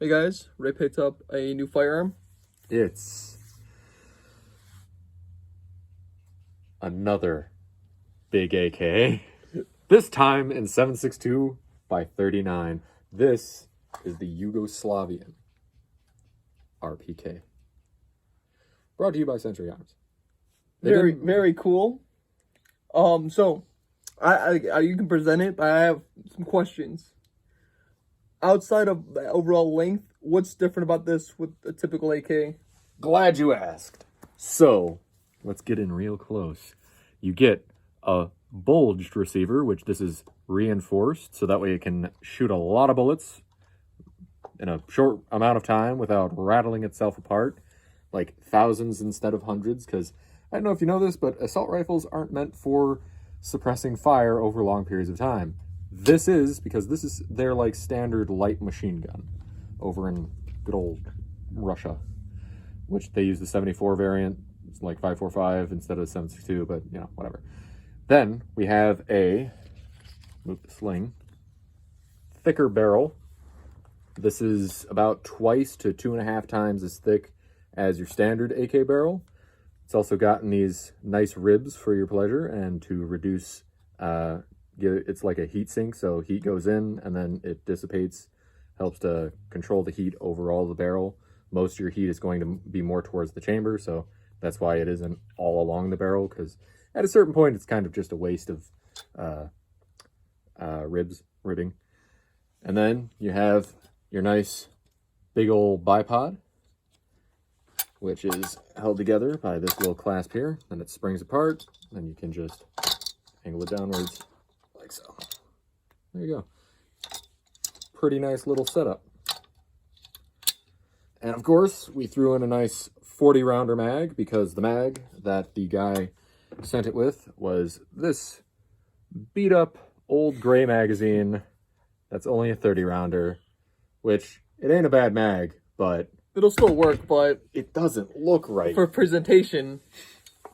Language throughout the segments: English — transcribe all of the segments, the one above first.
Hey guys, Ray picked up a new firearm. It's another big AK. This time in 7.62 by 39. This is the Yugoslavian RPK. Brought to you by Century Arms. Very cool. So I you can present it, but I have some questions. Outside of the overall length, what's different about this with a typical AK? Glad you asked. So, let's get in real close. You get a bulged receiver, which this is reinforced, so that way it can shoot a lot of bullets in a short amount of time without rattling itself apart, like thousands instead of hundreds, because I don't know if you know this, but assault rifles aren't meant for suppressing fire over long periods of time. This is, because this is their like standard light machine gun over in good old Russia, which they use the 74 variant. It's like 5.45 instead of 7.62, but you know, whatever. Then we have move the sling, thicker barrel. This is about twice to 2.5 times as thick as your standard AK barrel. It's also gotten these nice ribs for your pleasure and to reduce, it's like a heat sink, so heat goes in and then it dissipates, helps to control the heat over all the barrel. Most of your heat is going to be more towards the chamber, so that's why it isn't all along the barrel, because at a certain point it's kind of just a waste of ribbing. And then you have your nice big old bipod, which is held together by this little clasp here. Then it springs apart, and you can just angle it downwards like so. There you go. Pretty nice little setup. And of course, we threw in a nice 40 rounder mag, because the mag that the guy sent it with was this beat up old gray magazine that's only a 30 rounder, which it ain't a bad mag, but It'll still work, but it doesn't look right. for presentation,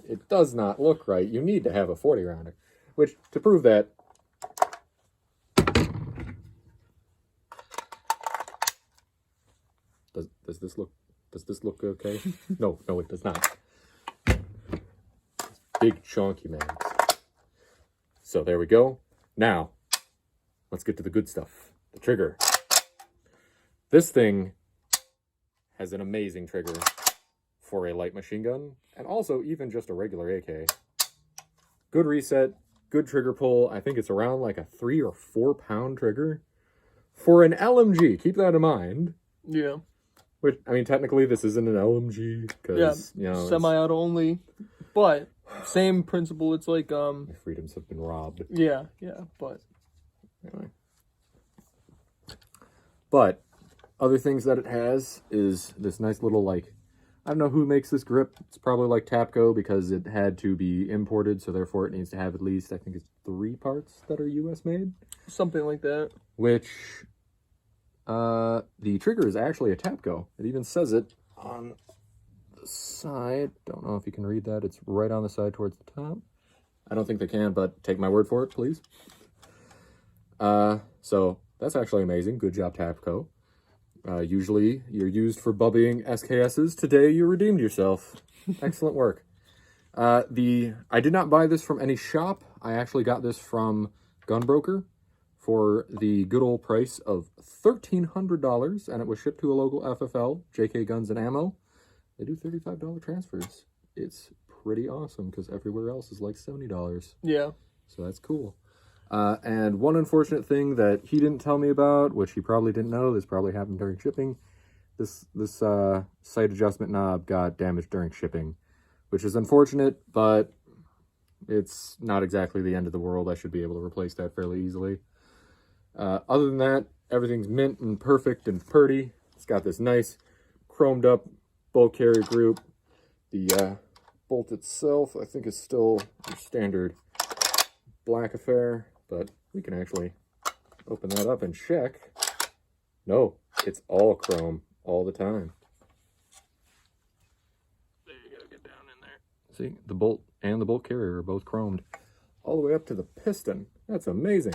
It does not look right. You need to have a 40 rounder, which to prove that, does this look okay? No, it does not. Big chunky man. So there we go. Now, let's get to the good stuff. The trigger. This thing has an amazing trigger for a light machine gun, and also even just a regular AK. Good reset, good trigger pull. I think it's around like a 3 or 4 pound trigger for an LMG. Keep that in mind. yeah. Which, I mean, technically this isn't an LMG because, you know, Semi-auto only, but same principle. It's like my freedoms have been robbed. yeah, but Anyway. But other things that it has is this nice little, like, I don't know who makes this grip. It's probably like Tapco, because it had to be imported, so therefore it needs to have at least, I think it's 3 parts that are US made. something like that. Which, the trigger is actually a Tapco. It even says it on the side. Don't know if you can read that. It's right on the side towards the top. I don't think they can, but take my word for it, please. So that's actually amazing. Good job, Tapco. Usually you're used for bubbying SKSs. Today you redeemed yourself. Excellent work. I did not buy this from any shop. I actually got this from Gunbroker for the good old price of $1,300, and it was shipped to a local FFL, JK Guns and Ammo. They do $35 transfers. It's pretty awesome, because everywhere else is like $70. Yeah. So that's cool. And one unfortunate thing that he didn't tell me about, which he probably didn't know, this probably happened during shipping, this sight adjustment knob got damaged during shipping, which is unfortunate, but it's not exactly the end of the world. I should be able to replace that fairly easily. Other than that, everything's mint and perfect and purty. It's got this nice chromed up bolt carrier group. The bolt itself, I think, is still your standard black affair, but we can actually open that up and check. No, it's all chrome all the time. There you go. Get down in there. See, the bolt and the bolt carrier are both chromed all the way up to the piston. That's amazing.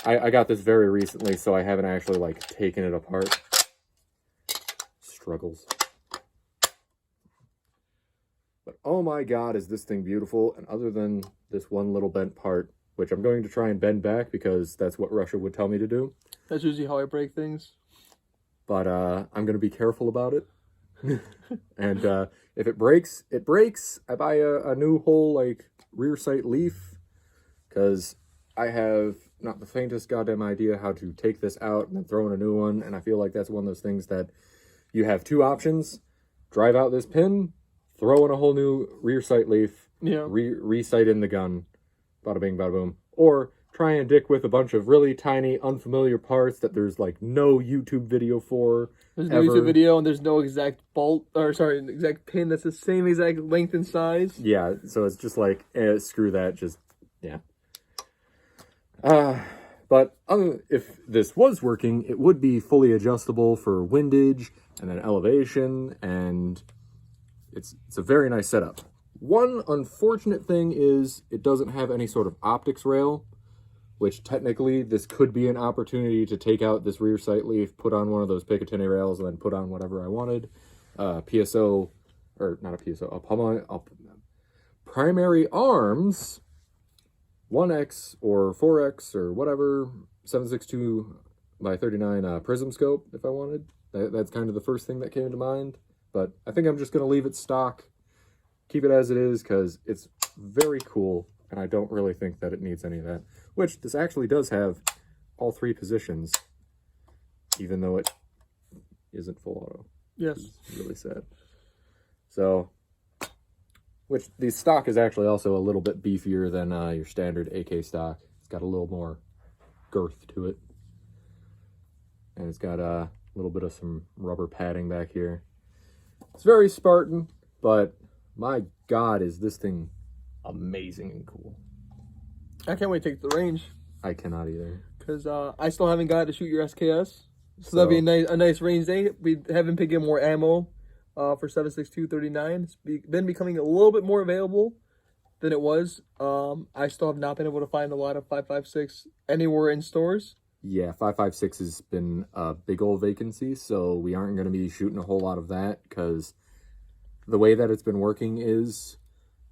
I got this very recently, so I haven't actually like taken it apart. struggles. But oh my god, is this thing beautiful. And other than this one little bent part, which I'm going to try and bend back because that's what Russia would tell me to do. That's usually how I break things. But I'm going to be careful about it. And if it breaks, it breaks. I buy a new whole, like, rear sight leaf. Because I have not the faintest goddamn idea how to take this out and then throw in a new one. And I feel like that's one of those things that you have two options. Drive out this pin, throw in a whole new rear sight leaf, re-sight in the gun, bada bing, bada boom. Or try and dick with a bunch of really tiny, unfamiliar parts that there's, like, no YouTube video for. There's no YouTube video, and there's no exact exact pin that's the same exact length and size. Yeah, so it's just like, screw that, just, yeah. But if this was working, it would be fully adjustable for windage and then elevation, and it's a very nice setup. One unfortunate thing is it doesn't have any sort of optics rail, which technically this could be an opportunity to take out this rear sight leaf, put on one of those Picatinny rails, and then put on whatever I wanted. PSO, or not a PSO, a primary arms, 1X or 4X or whatever, 7.62 by 39 prism scope if I wanted. That's kind of the first thing that came to mind. But I think I'm just going to leave it stock, keep it as it is, because it's very cool, and I don't really think that it needs any of that. Which, this actually does have all three positions, even though it isn't full auto. Yes. It's really sad. So, which the stock is actually also a little bit beefier than your standard AK stock. It's got a little more girth to it. And it's got a little bit of some rubber padding back here. It's very Spartan, but my god, is this thing amazing and cool. I can't wait to take the range. I cannot either. Because I still haven't got to shoot your SKS. So that'll be a nice range day. We haven't picked up more ammo for 7.62 39. It's been becoming a little bit more available than it was. I still have not been able to find a lot of 5.56 anywhere in stores. Yeah, 5.56 has been a big old vacancy, so we aren't going to be shooting a whole lot of that, because the way that it's been working is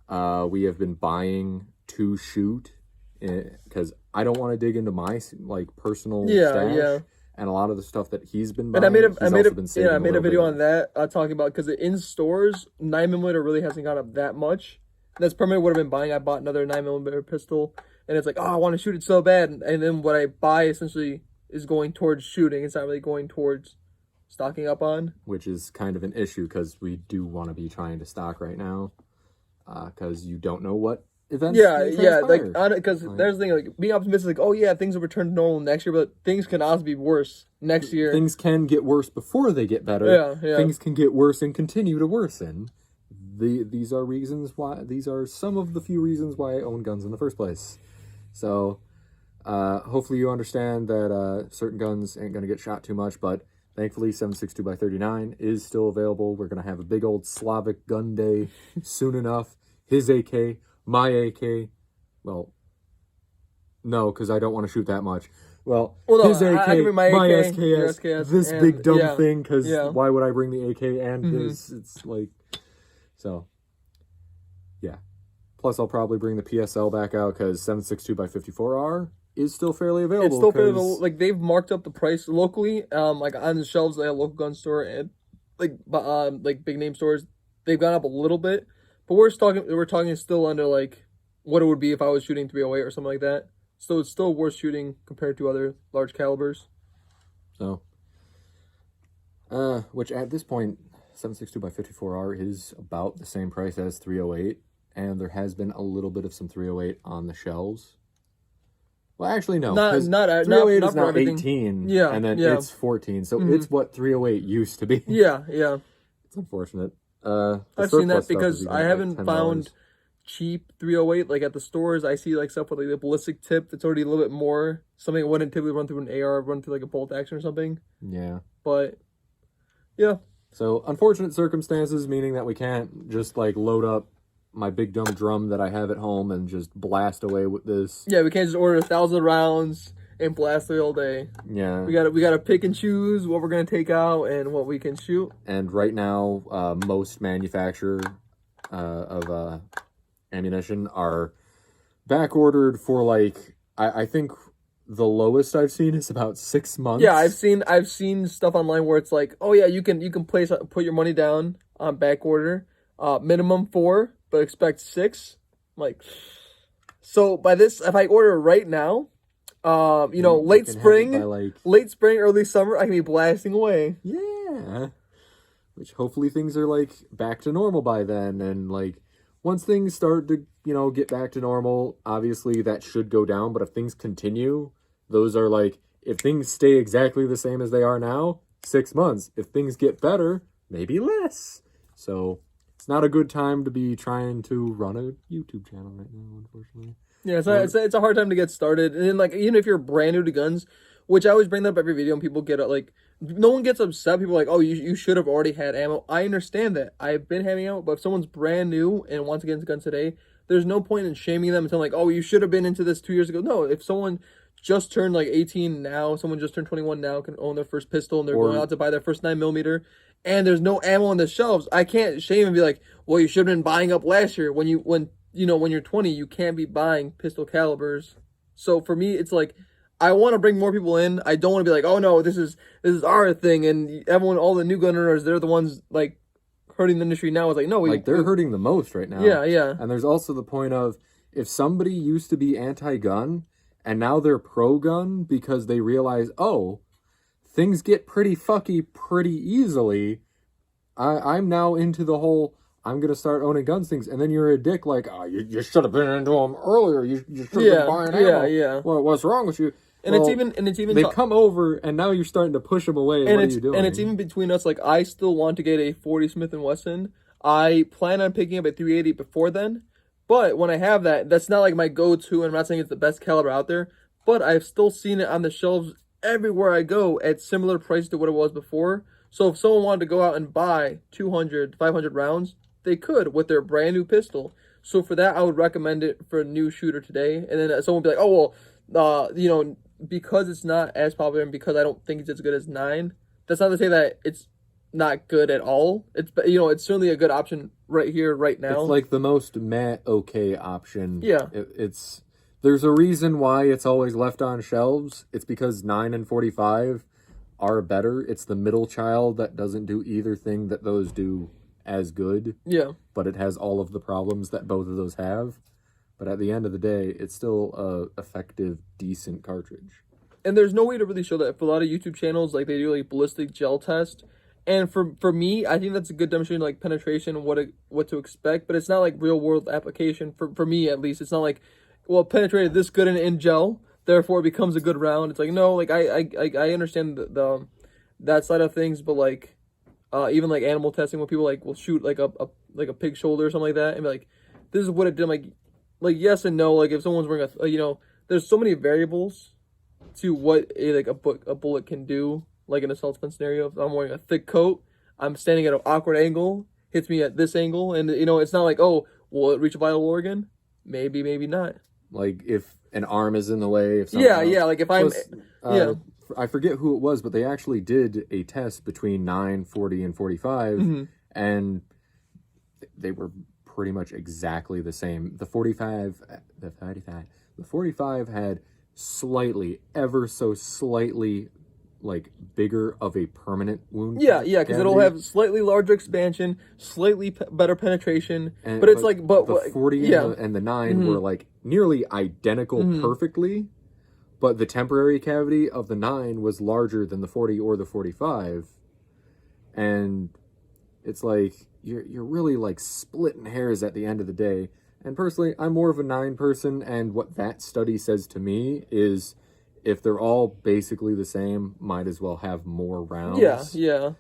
we have been buying to shoot, because I don't want to dig into my, like, personal stash. And a lot of the stuff that he's been buying, I made a video on that, talking about, because in stores, 9mm really hasn't gone up that much. That's primarily what I've been buying. I bought another 9mm pistol, and it's like, oh, I want to shoot it so bad. And then what I buy essentially is going towards shooting. It's not really going towards stocking up on. Which is kind of an issue, because we do want to be trying to stock right now, because you don't know what events because there's the thing, like, being optimistic, like, oh yeah, things will return to normal next year, but things can also be worse next year. Things can get worse before they get better. Things can get worse and continue to worsen. These are some of the few reasons why I own guns in the first place. So hopefully you understand that certain guns ain't gonna get shot too much, but thankfully 7.62 by 39 is still available. We're gonna have a big old Slavic gun day soon enough. His AK, my AK, well, no, because I don't want to shoot that much. Well, no, his AK, my SKS, this big dumb thing, because why would I bring the AK and this? It's like, so, yeah. Plus, I'll probably bring the PSL back out, because 7.62 by 54R is still fairly available. It's still fairly available. Like, they've marked up the price locally, like, on the shelves at a local gun store, and, like big name stores, they've gone up a little bit. But we're talking still under, like, what it would be if I was shooting 308 or something like that. So it's still worth shooting compared to other large calibers. So, which at this point, 7.62 by 54R is about the same price as 308. And there has been a little bit of some 308 on the shelves. Well, actually, no. 308 is now 18. Yeah. And then it's 14. So it's what 308 used to be. Yeah. It's unfortunate. I've seen that because I haven't found cheap 308 like at the stores. I see like stuff with like the ballistic tip that's already a little bit more. Something that wouldn't typically run through an AR, run through like a bolt action or something. Yeah. But yeah. So unfortunate circumstances, meaning that we can't just like load up my big dumb drum that I have at home and just blast away with this. Yeah, we can't just order 1,000 rounds and blast it all day. Yeah. We gotta pick and choose what we're gonna take out and what we can shoot. And right now, most manufacturer of ammunition are back ordered for like I think the lowest I've seen is about 6 months. Yeah, I've seen stuff online where it's like, oh yeah, you can put your money down on back order, minimum 4, but expect 6. Like, so by this, if I order right now, late spring, early summer, I can be blasting away. Yeah, which hopefully things are like back to normal by then, and like once things start to get back to normal, obviously that should go down. But if things continue, those are like, if things stay exactly the same as they are now, 6 months. If things get better, maybe less. So it's not a good time to be trying to run a YouTube channel right now, unfortunately. Yeah, it's a hard time to get started. And then, like, even if you're brand new to guns, which I always bring that up every video, and people get like, no one gets upset. People are like, oh, you should have already had ammo. I understand that. I've been having ammo, but if someone's brand new and wants to get into guns today, there's no point in shaming them and telling like, oh, you should have been into this 2 years ago. No, if someone just turned like 18 now, someone just turned 21 now, can own their first pistol, and they're going out to buy their first 9mm, and there's no ammo on the shelves, I can't shame and be like, well, you should have been buying up last year. When you're 20, you can't be buying pistol calibers. So for me, it's like, I want to bring more people in. I don't want to be like, oh no, this is our thing, and everyone, all the new gun owners, they're the ones like hurting the industry now. It's like, no, they're hurting the most right now. Yeah. And there's also the point of, if somebody used to be anti-gun and now they're pro-gun because they realize, oh, things get pretty fucky pretty easily. I'm now into the whole, I'm going to start owning guns things. And then you're a dick like, oh, you should have been into them earlier. You should have been buying ammo. Yeah. Well, what's wrong with you? And it's even they come over and now you're starting to push them away. And what are you doing? And it's even between us. Like, I still want to get a 40 Smith & Wesson. I plan on picking up a 380 before then. But when I have that, that's not like my go-to, and I'm not saying it's the best caliber out there, but I've still seen it on the shelves everywhere I go at similar price to what it was before. So if someone wanted to go out and buy 200, 500 rounds, they could with their brand new pistol. So for that, I would recommend it for a new shooter today. And then someone would be like, oh, well, because it's not as popular and because I don't think it's as good as 9, that's not to say that it's not good at all. It's certainly a good option right here, right now. It's like the most okay option. Yeah. There's a reason why it's always left on shelves. It's because 9 and 45 are better. It's the middle child that doesn't do either thing that those do as good. Yeah. But it has all of the problems that both of those have. But at the end of the day, it's still a effective, decent cartridge. And there's no way to really show that. For a lot of YouTube channels, like, they do like ballistic gel test. And for me, I think that's a good demonstration of like penetration and what to expect. But it's not like real world application for me, at least. It's not like, well, it penetrated this good in gel, therefore it becomes a good round. It's like, no, like I understand that side of things, but like even like animal testing, when people like will shoot like a pig shoulder or something like that, and be like, this is what it did. I'm like yes and no. Like, if someone's wearing there's so many variables to what a bullet can do. Like in a self-defense scenario, if I'm wearing a thick coat, I'm standing at an awkward angle, hits me at this angle, and it's not like, oh, will it reach a vital organ? Maybe, maybe not. Like if an arm is in the way, if yeah, like if I'm I forget who it was, but they actually did a test between 9, 40, and 45, and they were pretty much exactly the same. The 45 had ever so slightly like bigger of a permanent wound. Yeah, because it'll have slightly larger expansion, slightly better penetration. But the 40 and the 9 were like nearly identical perfectly, but the temporary cavity of the 9 was larger than the 40 or the 45. And it's like you're really like splitting hairs at the end of the day. And personally, I'm more of a 9 person, and what that study says to me is, if they're all basically the same, might as well have more rounds. Yeah.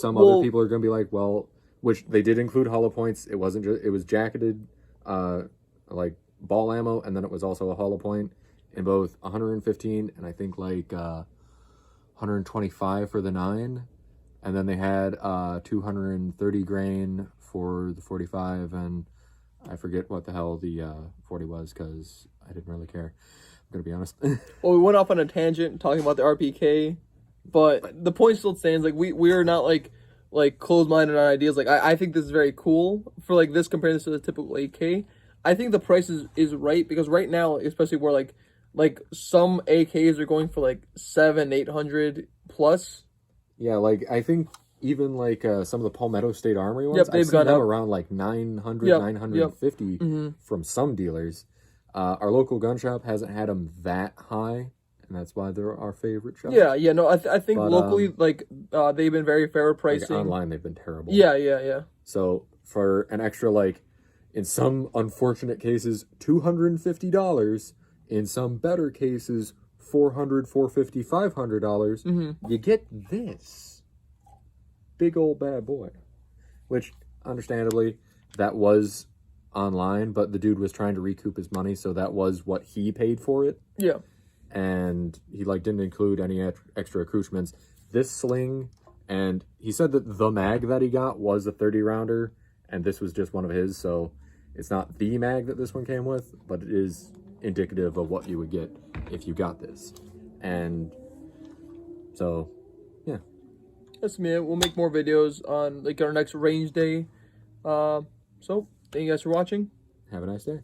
Other people are going to be like, well, which they did include hollow points. It wasn't just, it was jacketed, like ball ammo, and then it was also a hollow point in both 115 and I think like 125 for the 9. And then they had 230 grain for the 45, and I forget what the hell the 40 was because I didn't really care. gonna be honest. Well, we went off on a tangent talking about the RPK, but the point still stands. Like we are not like closed-minded on ideas. Like I think this is very cool for like this compared to the typical 8K. I think the price is right because right now, especially where like some AKs are going for like 700-800 plus. Yeah, like I think even like some of the Palmetto State Armory ones, They've I've seen gone them up around like 900, Yep, 950 from some dealers. Our local gun shop hasn't had them that high, and that's why they're our favorite shop. Yeah. No, I think But, locally, like they've been very fair Like pricing. online, they've been terrible. Yeah. So for an extra, like, in some unfortunate cases, $250, in some better cases, $400, $450, $500, you get this big old bad boy. Which, understandably, that was online, but the dude was trying to recoup his money, so that was what he paid for it. Yeah. And he like didn't include any extra accoutrements. This sling, and he said that the mag that he got was a 30 rounder, and this was just one of his, so it's not the mag that this one came with, but it is indicative of what you would get if you got this. And so, yeah. That's me. We'll make more videos on like our next range day. So thank you guys for watching. Have a nice day.